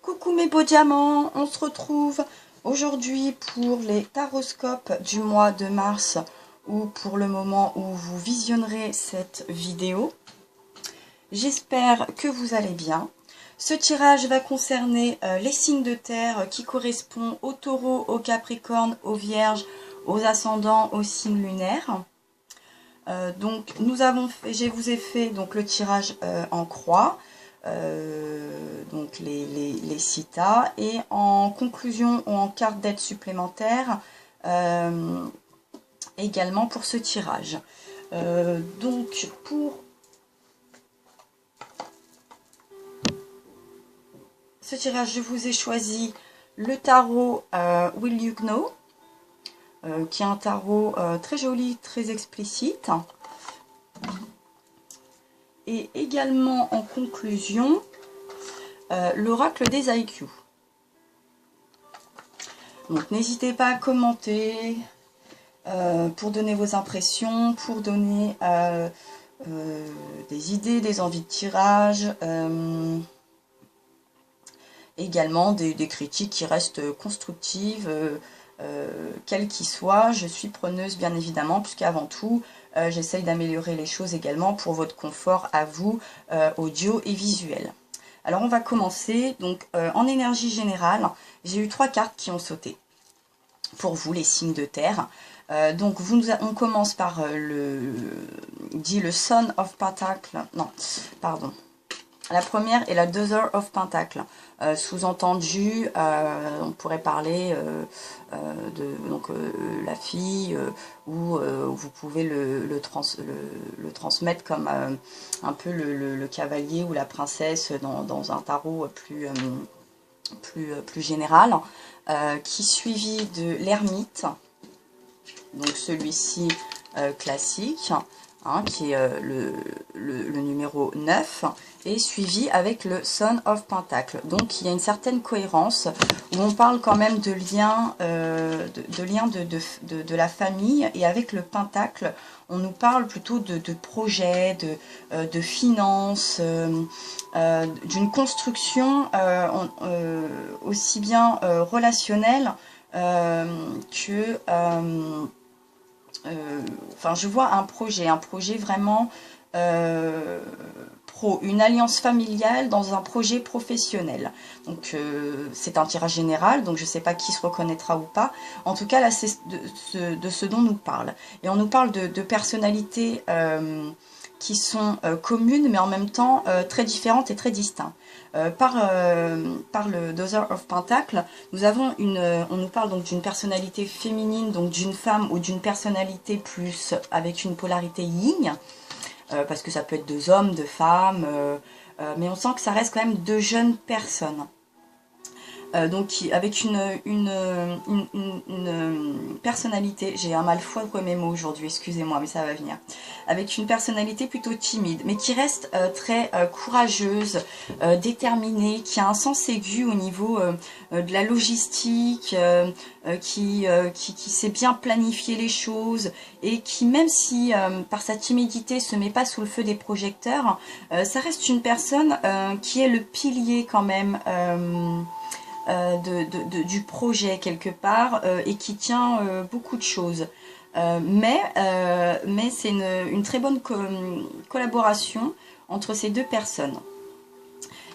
Coucou mes beaux diamants, on se retrouve aujourd'hui pour les taroscopes du mois de mars ou pour le moment où vous visionnerez cette vidéo. J'espère que vous allez bien. Ce tirage va concerner les signes de terre qui correspondent aux taureaux, aux capricornes, aux vierges, aux ascendants, aux signes lunaires. Donc je vous ai fait donc, le tirage en croix. Donc les citas et en conclusion ou en carte d'aide supplémentaire également pour ce tirage. Donc pour ce tirage je vous ai choisi le tarot Will You Know, qui est un tarot très joli, très explicite. Et également en conclusion, l'oracle des IQ. Donc n'hésitez pas à commenter pour donner vos impressions, pour donner des idées, des envies de tirage, également des critiques qui restent constructives, quelles qu'ils soient. Je suis preneuse bien évidemment, puisqu'avant tout, j'essaye d'améliorer les choses également pour votre confort à vous, audio et visuel. Alors on va commencer, donc en énergie générale, j'ai eu 3 cartes qui ont sauté pour vous, les signes de terre. Donc on commence par le Son of Pentacle, non, pardon. La première est la Daughter of Pentacle. Sous-entendu, on pourrait parler de la fille, où vous pouvez le transmettre comme un peu le cavalier ou la princesse dans un tarot plus général, qui suivi de l'ermite, donc celui-ci classique, hein, qui est le numéro 9, et suivi avec le Son of Pentacle. Donc il y a une certaine cohérence où on parle quand même de liens de la famille, et avec le Pentacle on nous parle plutôt de projets, de finances, d'une construction aussi bien relationnelle que enfin je vois un projet vraiment une alliance familiale dans un projet professionnel. Donc c'est un tirage général, donc je ne sais pas qui se reconnaîtra ou pas. En tout cas là c'est de ce dont nous parle. Et on nous parle de personnalités qui sont communes mais en même temps très différentes et très distinctes. Par le Daughter of Pentacle, on nous parle donc d'une personnalité féminine, donc d'une femme ou d'une personnalité plus avec une polarité yin. Parce que ça peut être 2 hommes, 2 femmes, mais on sent que ça reste quand même 2 jeunes personnes. Donc avec une personnalité, j'ai un mal fou avec mes mots aujourd'hui, excusez-moi, mais ça va venir. Avec une personnalité plutôt timide, mais qui reste très courageuse, déterminée, qui a un sens aigu au niveau de la logistique, qui sait bien planifier les choses, et qui, même si par sa timidité se met pas sous le feu des projecteurs, ça reste une personne qui est le pilier quand même du projet quelque part, et qui tient beaucoup de choses. Mais c'est une très bonne collaboration entre ces 2 personnes.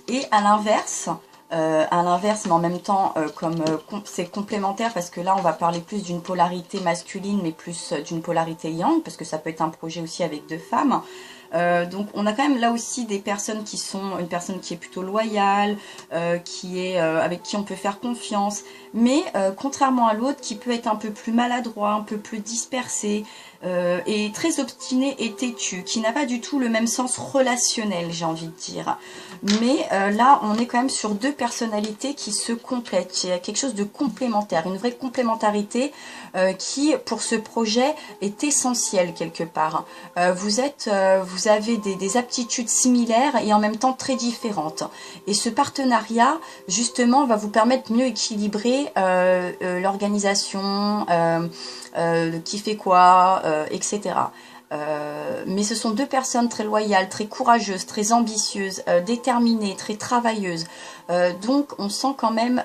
Et à l'inverse, mais en même temps, comme c'est complémentaire, parce que là on va parler plus d'une polarité masculine, mais plus d'une polarité yang, parce que ça peut être un projet aussi avec 2 femmes. Donc on a quand même là aussi des personnes qui sont une personne qui est plutôt loyale, avec qui on peut faire confiance, mais contrairement à l'autre qui peut être un peu plus maladroit, un peu plus dispersé, et très obstiné et têtu, qui n'a pas du tout le même sens relationnel, j'ai envie de dire. Mais là on est quand même sur 2 personnalités qui se complètent. Il y a quelque chose de complémentaire, une vraie complémentarité qui pour ce projet est essentielle quelque part. Vous avez des aptitudes similaires et en même temps très différentes, et ce partenariat justement va vous permettre de mieux équilibrer l'organisation, qui fait quoi, etc. Mais ce sont deux personnes très loyales, très courageuses, très ambitieuses, déterminées, très travailleuses. Donc on sent quand même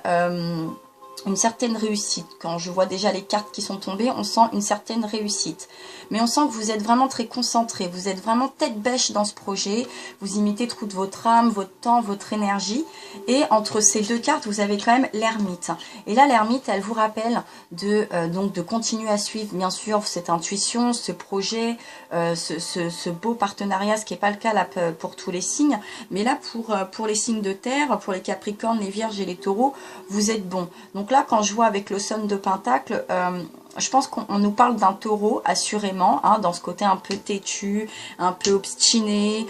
une certaine réussite. Quand je vois déjà les cartes qui sont tombées, on sent une certaine réussite. Mais on sent que vous êtes vraiment très concentré, vous êtes vraiment tête bêche dans ce projet, vous y mettez toute votre âme, votre temps, votre énergie. Et entre ces deux cartes, vous avez quand même l'ermite. Et là, l'ermite, elle vous rappelle donc de continuer à suivre, bien sûr, cette intuition, ce projet, ce beau partenariat, ce qui n'est pas le cas là pour tous les signes. Mais là, pour les signes de terre, pour les capricornes, les vierges et les taureaux, vous êtes bons. Donc là, quand je vois avec le son de pentacle, je pense qu'on nous parle d'un taureau, assurément, hein, dans ce côté un peu têtu, un peu obstiné,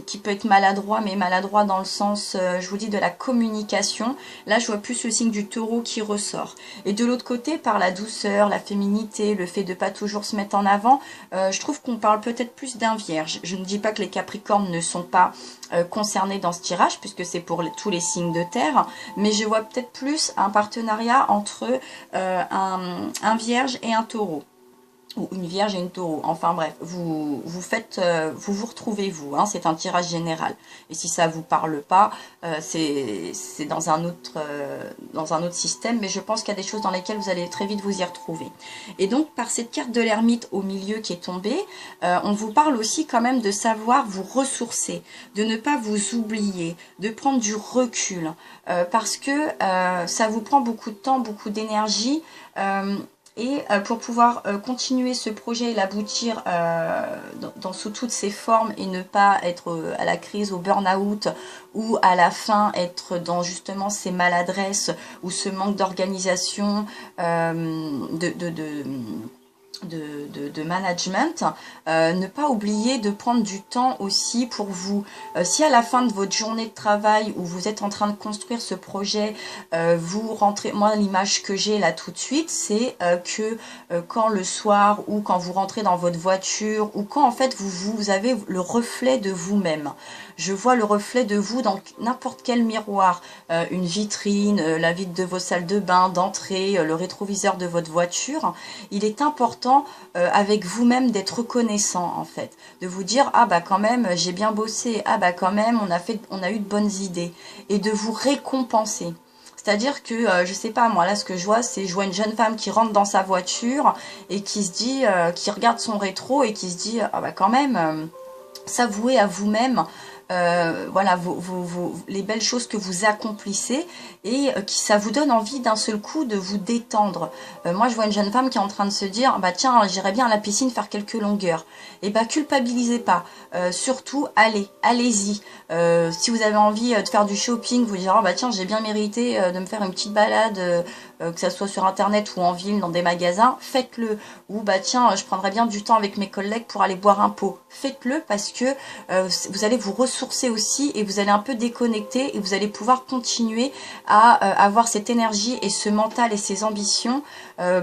qui peut être maladroit, mais maladroit dans le sens, je vous dis, de la communication. Là, je vois plus le signe du taureau qui ressort. Et de l'autre côté, par la douceur, la féminité, le fait de pas toujours se mettre en avant, je trouve qu'on parle peut-être plus d'un vierge. Je ne dis pas que les capricornes ne sont pas concernés dans ce tirage, puisque c'est pour tous les signes de terre, mais je vois peut-être plus un partenariat entre un vierge et un taureau, ou une vierge et une taureau, enfin bref, vous vous retrouvez vous, hein, c'est un tirage général, et si ça vous parle pas, c'est dans un autre système, mais je pense qu'il y a des choses dans lesquelles vous allez très vite vous y retrouver. Et donc par cette carte de l'ermite au milieu qui est tombée, on vous parle aussi quand même de savoir vous ressourcer, de ne pas vous oublier, de prendre du recul, parce que ça vous prend beaucoup de temps, beaucoup d'énergie, et pour pouvoir continuer ce projet et l'aboutir sous toutes ses formes et ne pas être à la crise, au burn-out ou à la fin être dans justement ces maladresses ou ce manque d'organisation, de management, ne pas oublier de prendre du temps aussi pour vous. Si à la fin de votre journée de travail où vous êtes en train de construire ce projet, vous rentrez, moi l'image que j'ai là tout de suite, c'est que quand le soir ou quand vous rentrez dans votre voiture ou quand en fait vous avez le reflet de vous-même. Je vois le reflet de vous dans n'importe quel miroir, une vitrine, la vitre de vos salles de bain, d'entrée, le rétroviseur de votre voiture. Il est important avec vous-même d'être reconnaissant en fait, de vous dire ah bah quand même j'ai bien bossé, ah bah quand même on a eu de bonnes idées et de vous récompenser. C'est-à-dire que, je sais pas, moi là ce que je vois, c'est je vois une jeune femme qui rentre dans sa voiture et qui se dit, qui regarde son rétro et qui se dit ah bah quand même, s'avouer à vous-même voilà les belles choses que vous accomplissez et ça vous donne envie d'un seul coup de vous détendre. Moi je vois une jeune femme qui est en train de se dire bah tiens j'irais bien à la piscine faire quelques longueurs. Et bah culpabilisez pas, surtout allez-y. Si vous avez envie de faire du shopping, vous direz oh, bah tiens j'ai bien mérité de me faire une petite balade, que ça soit sur internet ou en ville dans des magasins, faites-le. Ou bah tiens je prendrais bien du temps avec mes collègues pour aller boire un pot, faites-le parce que vous allez vous ressourcer aussi et vous allez un peu déconnecter et vous allez pouvoir continuer à avoir cette énergie et ce mental et ces ambitions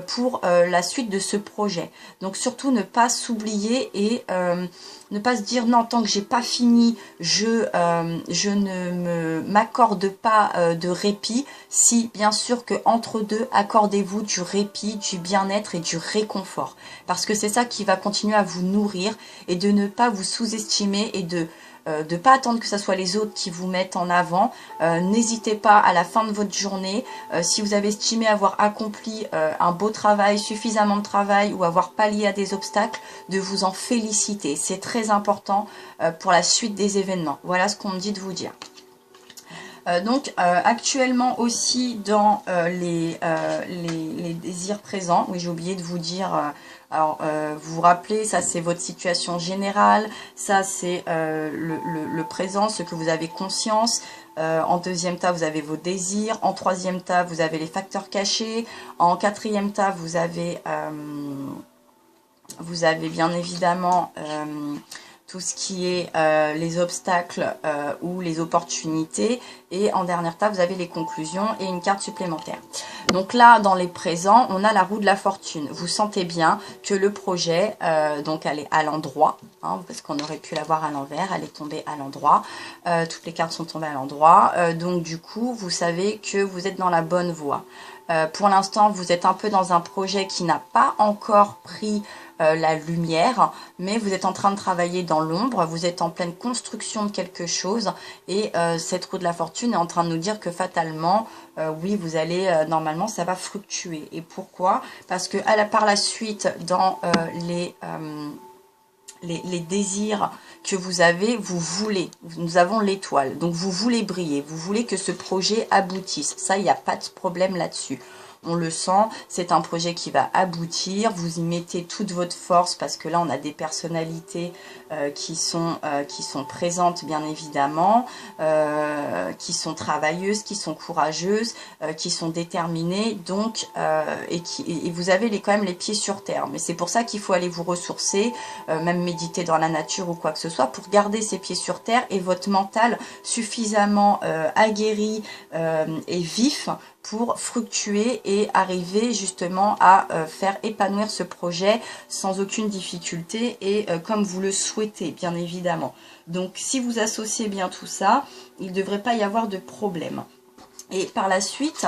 pour la suite de ce projet. Donc surtout ne pas s'oublier et ne pas se dire non tant que j'ai pas fini je ne m'accorde pas de répit. Si bien sûr que entre deux accordez-vous du répit, du bien-être et du réconfort parce que c'est ça qui va continuer à vous nourrir et de ne pas vous sous-estimer et de ne pas attendre que ce soit les autres qui vous mettent en avant. N'hésitez pas à la fin de votre journée, si vous avez estimé avoir accompli un beau travail, suffisamment de travail ou avoir pallié à des obstacles, de vous en féliciter. C'est très important pour la suite des événements. Voilà ce qu'on me dit de vous dire. Donc actuellement aussi dans les désirs présents, oui j'ai oublié de vous dire, alors vous vous rappelez, ça c'est votre situation générale, ça c'est le présent, ce que vous avez conscience, en deuxième tas vous avez vos désirs, en troisième tas vous avez les facteurs cachés, en quatrième tas vous avez bien évidemment tout ce qui est les obstacles ou les opportunités. Et en dernière table, vous avez les conclusions et une carte supplémentaire. Donc là, dans les présents, on a la roue de la fortune. Vous sentez bien que le projet, donc elle est à l'endroit, hein, parce qu'on aurait pu la voir à l'envers, elle est tombée à l'endroit. Toutes les cartes sont tombées à l'endroit. Donc du coup, vous savez que vous êtes dans la bonne voie. Pour l'instant, vous êtes un peu dans un projet qui n'a pas encore pris la lumière, mais vous êtes en train de travailler dans l'ombre, vous êtes en pleine construction de quelque chose, et cette roue de la fortune est en train de nous dire que fatalement, oui, vous allez, normalement, ça va fructuer. Et pourquoi? Parce que par la suite, dans les désirs que vous avez, vous voulez, nous avons l'étoile, donc vous voulez briller, vous voulez que ce projet aboutisse, ça il n'y a pas de problème là-dessus. On le sent, c'est un projet qui va aboutir, vous y mettez toute votre force parce que là on a des personnalités qui sont présentes bien évidemment, qui sont travailleuses, qui sont courageuses, qui sont déterminées, donc et vous avez quand même les pieds sur terre. Mais c'est pour ça qu'il faut aller vous ressourcer, même méditer dans la nature ou quoi que ce soit, pour garder ces pieds sur terre et votre mental suffisamment aguerri et vif pour fructuer et arriver justement à faire épanouir ce projet sans aucune difficulté et comme vous le souhaitez, bien évidemment. Donc, si vous associez bien tout ça, il ne devrait pas y avoir de problème. Et par la suite,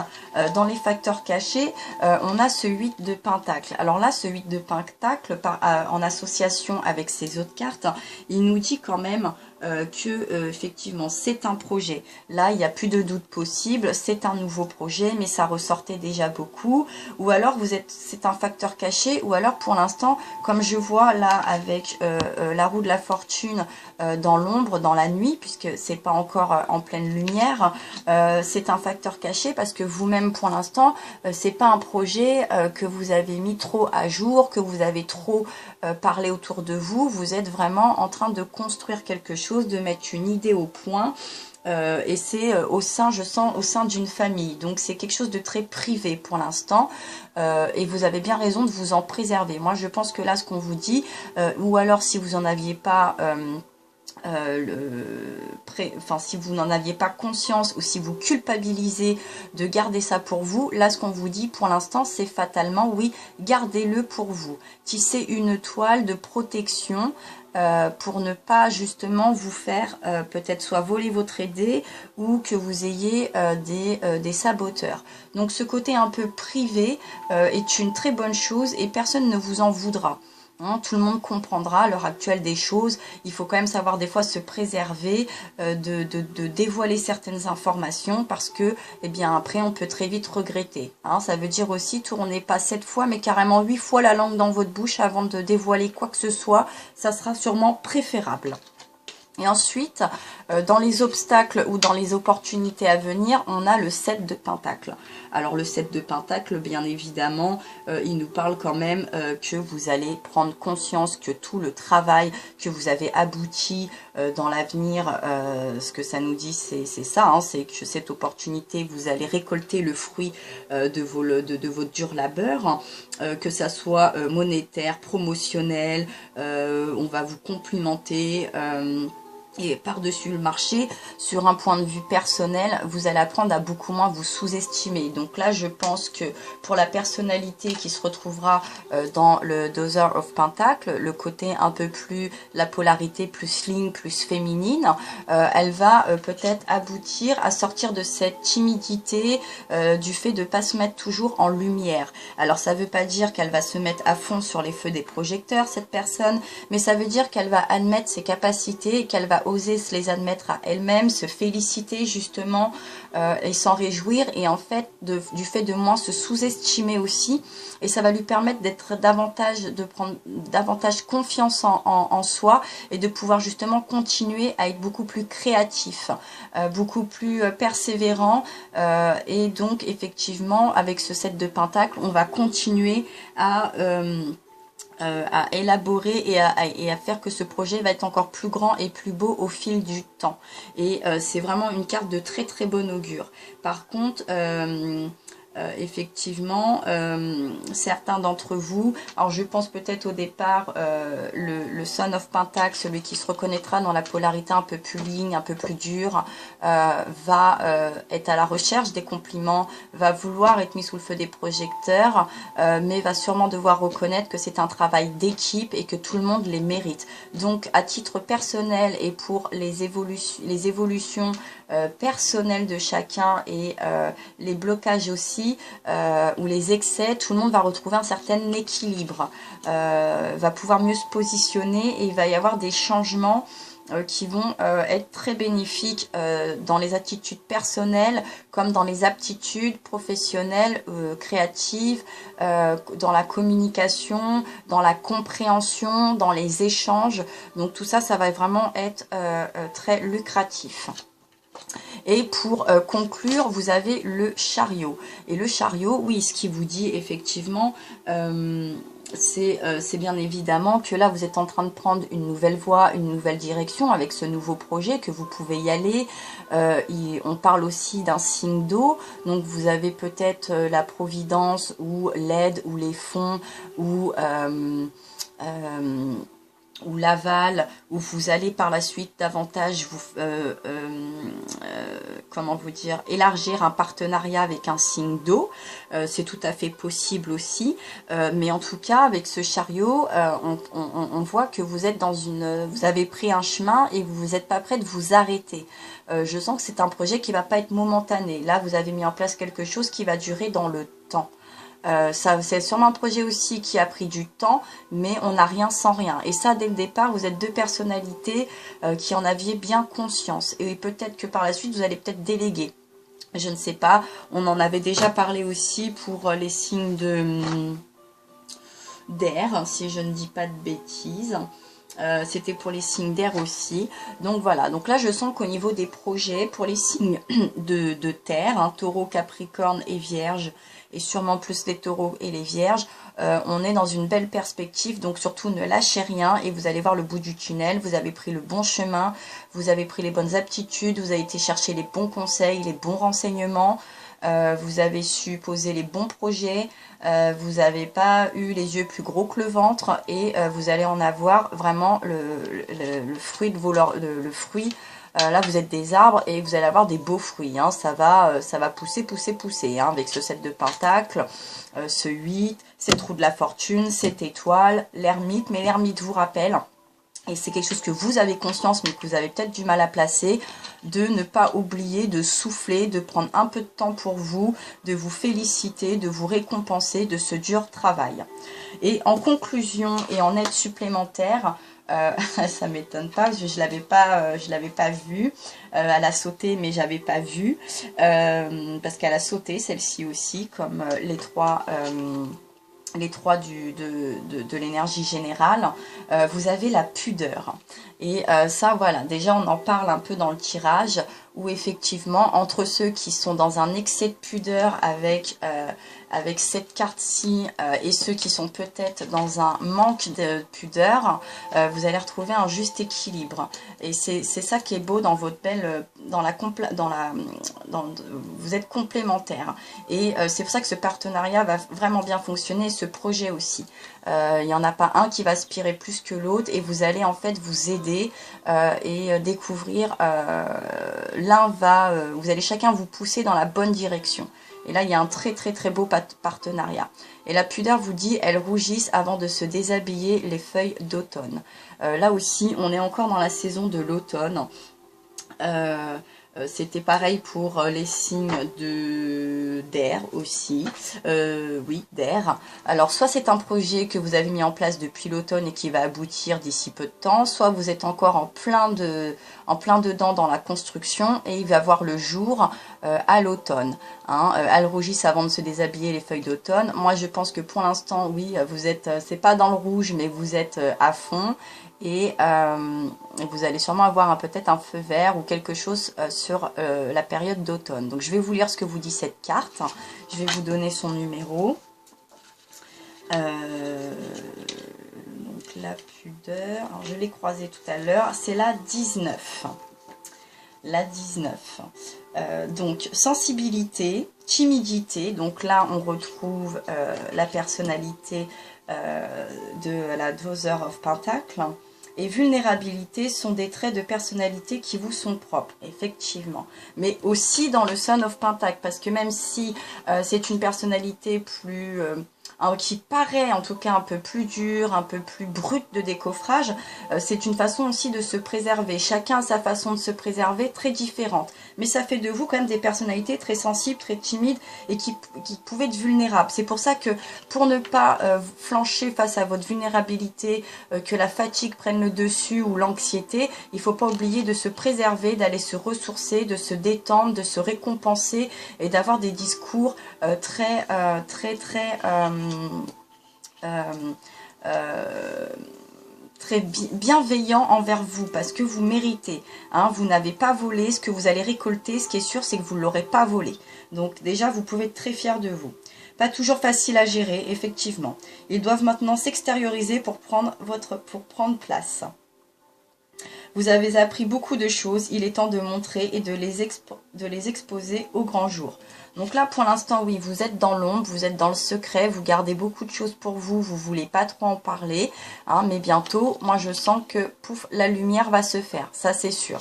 dans les facteurs cachés, on a ce 8 de pentacle. Alors là, ce 8 de pentacle, en association avec ces autres cartes, il nous dit quand même que effectivement c'est un projet. Là, il n'y a plus de doute possible, c'est un nouveau projet, mais ça ressortait déjà beaucoup. Ou alors c'est un facteur caché, ou alors pour l'instant, comme je vois là avec la roue de la fortune dans l'ombre, dans la nuit, puisque c'est pas encore en pleine lumière, c'est un facteur caché parce que vous-même pour l'instant, c'est pas un projet que vous avez mis trop à jour, que vous avez trop parlé autour de vous. Vous êtes vraiment en train de construire quelque chose, de mettre une idée au point, et c'est au sein, je sens, au sein d'une famille. Donc c'est quelque chose de très privé pour l'instant, et vous avez bien raison de vous en préserver. Moi je pense que là ce qu'on vous dit, ou alors si vous en aviez pas si vous n'en aviez pas conscience ou si vous culpabilisez de garder ça pour vous, là ce qu'on vous dit pour l'instant c'est fatalement oui, gardez-le pour vous. Tissez une toile de protection pour ne pas justement vous faire peut-être soit voler votre idée ou que vous ayez des saboteurs. Donc ce côté un peu privé est une très bonne chose et personne ne vous en voudra. Hein, tout le monde comprendra à l'heure actuelle des choses. Il faut quand même savoir des fois se préserver, de dévoiler certaines informations parce que, eh bien, après, on peut très vite regretter. Hein, ça veut dire aussi, tournez pas 7 fois, mais carrément 8 fois la langue dans votre bouche avant de dévoiler quoi que ce soit. Ça sera sûrement préférable. Et ensuite, dans les obstacles ou dans les opportunités à venir, on a le 7 de pentacle. Alors le 7 de pentacle, bien évidemment, il nous parle quand même que vous allez prendre conscience que tout le travail que vous avez abouti dans l'avenir, ce que ça nous dit, c'est ça, hein, c'est que cette opportunité, vous allez récolter le fruit de votre dur labeur, que ça soit monétaire, promotionnel, on va vous complimenter, et par-dessus le marché, sur un point de vue personnel, vous allez apprendre à beaucoup moins vous sous-estimer. Donc là, je pense que pour la personnalité qui se retrouvera dans le Dozer of Pentacle, le côté un peu plus, la polarité plus sling, plus féminine, elle va peut-être aboutir à sortir de cette timidité du fait de ne pas se mettre toujours en lumière. Alors ça ne veut pas dire qu'elle va se mettre à fond sur les feux des projecteurs, cette personne, mais ça veut dire qu'elle va admettre ses capacités et qu'elle va oser se les admettre à elle-même, se féliciter justement et s'en réjouir et en fait du fait de moins se sous-estimer aussi, et ça va lui permettre d'être de prendre davantage confiance en soi et de pouvoir justement continuer à être beaucoup plus créatif, beaucoup plus persévérant, et donc effectivement avec ce 7 de pentacle on va continuer à élaborer et à faire que ce projet va être encore plus grand et plus beau au fil du temps. Et c'est vraiment une carte de très très bon augure. Par contre, effectivement, certains d'entre vous, alors je pense peut-être au départ le Son of Pentacle, celui qui se reconnaîtra dans la polarité un peu plus ligne, un peu plus dure, va être à la recherche des compliments, va vouloir être mis sous le feu des projecteurs, mais va sûrement devoir reconnaître que c'est un travail d'équipe et que tout le monde les mérite. Donc à titre personnel et pour les évolutions personnelles de chacun et les blocages aussi, ou les excès, tout le monde va retrouver un certain équilibre, va pouvoir mieux se positionner et il va y avoir des changements qui vont être très bénéfiques dans les attitudes personnelles comme dans les aptitudes professionnelles, créatives, dans la communication, dans la compréhension, dans les échanges. Donc tout ça, ça va vraiment être très lucratif. Et pour conclure, vous avez le chariot. Et le chariot, oui, ce qui vous dit effectivement, c'est bien évidemment que là, vous êtes en train de prendre une nouvelle voie, une nouvelle direction avec ce nouveau projet, que vous pouvez y aller. On parle aussi d'un signe d'eau, donc vous avez peut-être la providence ou l'aide ou les fonds ou l'aval, où vous allez par la suite davantage comment vous dire, élargir un partenariat avec un signe d'eau. C'est tout à fait possible aussi, mais en tout cas avec ce chariot, on voit que vous êtes vous avez pris un chemin et vous n'êtes pas prêt de vous arrêter. Je sens que c'est un projet qui va pas être momentané. Là, vous avez mis en place quelque chose qui va durer dans le temps. C'est sûrement un projet aussi qui a pris du temps, mais on n'a rien sans rien. Et ça, dès le départ, vous êtes deux personnalités qui en aviez bien conscience. Et peut-être que par la suite, vous allez peut-être déléguer. Je ne sais pas. On en avait déjà parlé aussi pour les signes d'air, si je ne dis pas de bêtises. C'était pour les signes d'air aussi. Donc voilà, donc là je sens qu'au niveau des projets, pour les signes de terre, hein, taureau, capricorne et vierge, et sûrement plus les taureaux et les vierges, on est dans une belle perspective, donc surtout ne lâchez rien et vous allez voir le bout du tunnel. Vous avez pris le bon chemin, vous avez pris les bonnes aptitudes, vous avez été chercher les bons conseils, les bons renseignements, vous avez su poser les bons projets, vous n'avez pas eu les yeux plus gros que le ventre et vous allez en avoir vraiment le fruit de le fruit. Là vous êtes des arbres et vous allez avoir des beaux fruits, hein. Ça va pousser, pousser, hein, avec ce 7 de pentacle, ce 8, cette roue de la fortune, cette étoile, l'ermite, mais l'ermite vous rappelle, et c'est quelque chose que vous avez conscience mais que vous avez peut-être du mal à placer, de ne pas oublier de souffler, de prendre un peu de temps pour vous, de vous féliciter, de vous récompenser de ce dur travail. Et en conclusion et en aide supplémentaire, ça m'étonne pas, parce que je l'avais pas vu. Elle a sauté, mais j'avais pas vu, parce qu'elle a sauté celle-ci aussi, comme les trois de l'énergie générale. Vous avez la pudeur. Et ça, voilà, déjà on en parle un peu dans le tirage, où effectivement, entre ceux qui sont dans un excès de pudeur avec cette carte-ci et ceux qui sont peut-être dans un manque de pudeur, vous allez retrouver un juste équilibre. Et c'est ça qui est beau dans votre belle, vous êtes complémentaires. Et c'est pour ça que ce partenariat va vraiment bien fonctionner, ce projet aussi. Il n'y en a pas un qui va aspirer plus que l'autre et vous allez en fait vous aider et découvrir, vous allez chacun vous pousser dans la bonne direction. Et là, il y a un très très très beau partenariat. Et la pudeur vous dit, elles rougissent avant de se déshabiller les feuilles d'automne. Là aussi, on est encore dans la saison de l'automne. C'était pareil pour les signes d'air aussi, oui, d'air. Alors, soit c'est un projet que vous avez mis en place depuis l'automne et qui va aboutir d'ici peu de temps, soit vous êtes encore en plein dedans dans la construction et il va voir le jour à l'automne. Hein. Elles rougissent avant de se déshabiller les feuilles d'automne. Moi, je pense que pour l'instant, oui, vous êtes, c'est pas dans le rouge, mais vous êtes à fond. Et vous allez sûrement avoir peut-être un feu vert ou quelque chose sur la période d'automne. Donc je vais vous lire ce que vous dit cette carte. Je vais vous donner son numéro. Donc la pudeur, alors je l'ai croisée tout à l'heure, c'est la 19. la 19. Donc sensibilité, timidité, donc là on retrouve la personnalité de la Dozer of Pentacle. Et vulnérabilité sont des traits de personnalité qui vous sont propres, effectivement. Mais aussi dans le Son of Pentacle, parce que même si c'est une personnalité plus... qui paraît en tout cas un peu plus dure, un peu plus brute de décoffrage, c'est une façon aussi de se préserver. Chacun a sa façon de se préserver très différente. Mais ça fait de vous quand même des personnalités très sensibles, très timides et qui pouvaient être vulnérables. C'est pour ça que pour ne pas flancher face à votre vulnérabilité, que la fatigue prenne le dessus ou l'anxiété, il ne faut pas oublier de se préserver, d'aller se ressourcer, de se détendre, de se récompenser et d'avoir des discours très bienveillant envers vous, parce que vous méritez. Hein, vous n'avez pas volé, ce que vous allez récolter, ce qui est sûr, c'est que vous ne l'aurez pas volé. Donc déjà, vous pouvez être très fiers de vous. Pas toujours facile à gérer, effectivement. Ils doivent maintenant s'extérioriser pour prendre place. Vous avez appris beaucoup de choses, il est temps de montrer et de les exposer au grand jour. Donc là, pour l'instant, oui, vous êtes dans l'ombre, vous êtes dans le secret, vous gardez beaucoup de choses pour vous, vous ne voulez pas trop en parler. Hein, mais bientôt, moi, je sens que pouf, la lumière va se faire, ça c'est sûr.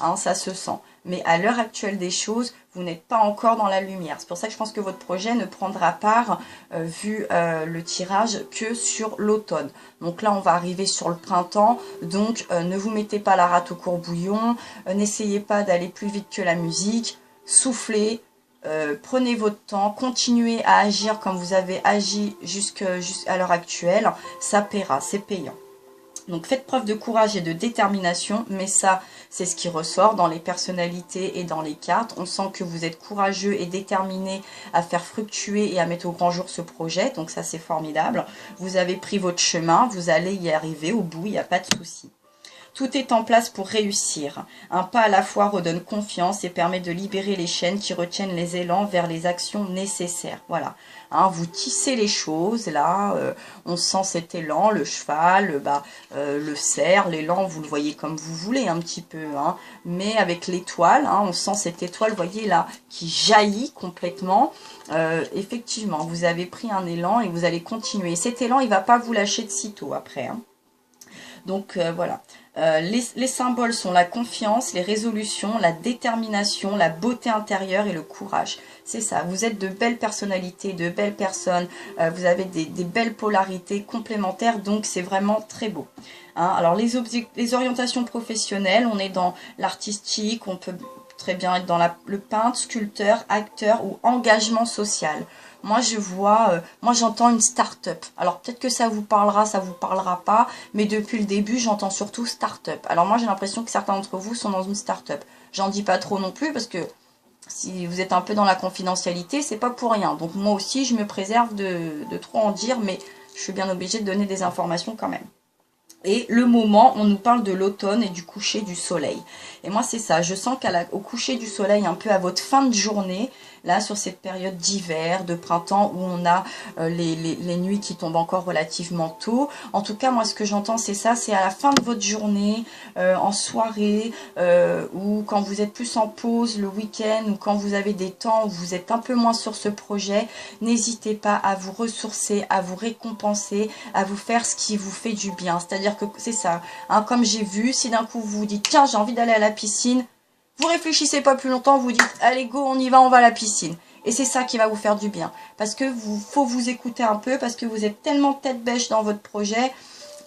Hein, ça se sent. Mais à l'heure actuelle des choses, vous n'êtes pas encore dans la lumière. C'est pour ça que je pense que votre projet ne prendra part, vu le tirage, que sur l'automne. Donc là, on va arriver sur le printemps. Donc, ne vous mettez pas la rate au courbouillon. N'essayez pas d'aller plus vite que la musique. Soufflez. Prenez votre temps. Continuez à agir comme vous avez agi jusqu'à l'heure actuelle. Ça paiera, c'est payant. Donc faites preuve de courage et de détermination, mais ça, c'est ce qui ressort dans les personnalités et dans les cartes. On sent que vous êtes courageux et déterminé à faire fructuer et à mettre au grand jour ce projet, donc ça c'est formidable. Vous avez pris votre chemin, vous allez y arriver au bout, il n'y a pas de souci. Tout est en place pour réussir. Un pas à la fois redonne confiance et permet de libérer les chaînes qui retiennent les élans vers les actions nécessaires. Voilà. Hein, vous tissez les choses, là, on sent cet élan, le cheval, le cerf, l'élan, vous le voyez comme vous voulez un petit peu. Hein, mais avec l'étoile, hein, on sent cette étoile, vous voyez là, qui jaillit complètement. Effectivement, vous avez pris un élan et vous allez continuer. Et cet élan, il ne va pas vous lâcher de sitôt après. Hein. Donc voilà. Les symboles sont la confiance, les résolutions, la détermination, la beauté intérieure et le courage. C'est ça, vous êtes de belles personnalités, de belles personnes, vous avez des belles polarités complémentaires, donc c'est vraiment très beau. Hein, alors les orientations professionnelles, on est dans l'artistique, on peut très bien être dans le peintre, sculpteur, acteur ou engagement social. Moi, je vois, moi j'entends une start-up. Alors peut-être que ça vous parlera, ça vous parlera pas, mais depuis le début, j'entends surtout start-up. Alors moi, j'ai l'impression que certains d'entre vous sont dans une start-up. J'en dis pas trop non plus parce que si vous êtes un peu dans la confidentialité, c'est pas pour rien. Donc moi aussi, je me préserve de trop en dire, mais je suis bien obligée de donner des informations quand même. Et le moment, on nous parle de l'automne et du coucher du soleil. Et moi, c'est ça. Je sens qu'au coucher du soleil, un peu à votre fin de journée, là, sur cette période d'hiver, de printemps, où on a les nuits qui tombent encore relativement tôt. En tout cas, moi, ce que j'entends, c'est ça. C'est à la fin de votre journée, en soirée, ou quand vous êtes plus en pause le week-end, ou quand vous avez des temps où vous êtes un peu moins sur ce projet, n'hésitez pas à vous ressourcer, à vous récompenser, à vous faire ce qui vous fait du bien. C'est-à-dire que c'est ça. Hein, comme j'ai vu, si d'un coup vous vous dites, tiens, j'ai envie d'aller à la piscine, vous réfléchissez pas plus longtemps, vous dites, allez go, on y va, on va à la piscine. Et c'est ça qui va vous faire du bien. Parce que faut vous écouter un peu, parce que vous êtes tellement tête bêche dans votre projet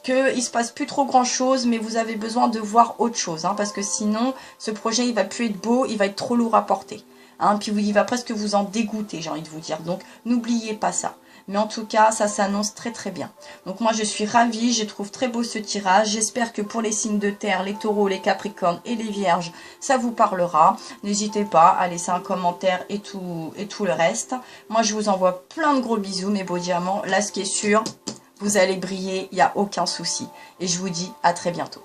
qu'il ne se passe plus trop grand chose, mais vous avez besoin de voir autre chose. Hein, parce que sinon, ce projet, il va plus être beau, il va être trop lourd à porter. Hein, puis il va presque vous en dégoûter, j'ai envie de vous dire. Donc, n'oubliez pas ça. Mais en tout cas, ça s'annonce très très bien. Donc moi, je suis ravie, je trouve très beau ce tirage. J'espère que pour les signes de terre, les taureaux, les capricornes et les vierges, ça vous parlera. N'hésitez pas à laisser un commentaire et tout le reste. Moi, je vous envoie plein de gros bisous, mes beaux diamants. Là, ce qui est sûr, vous allez briller, il n'y a aucun souci. Et je vous dis à très bientôt.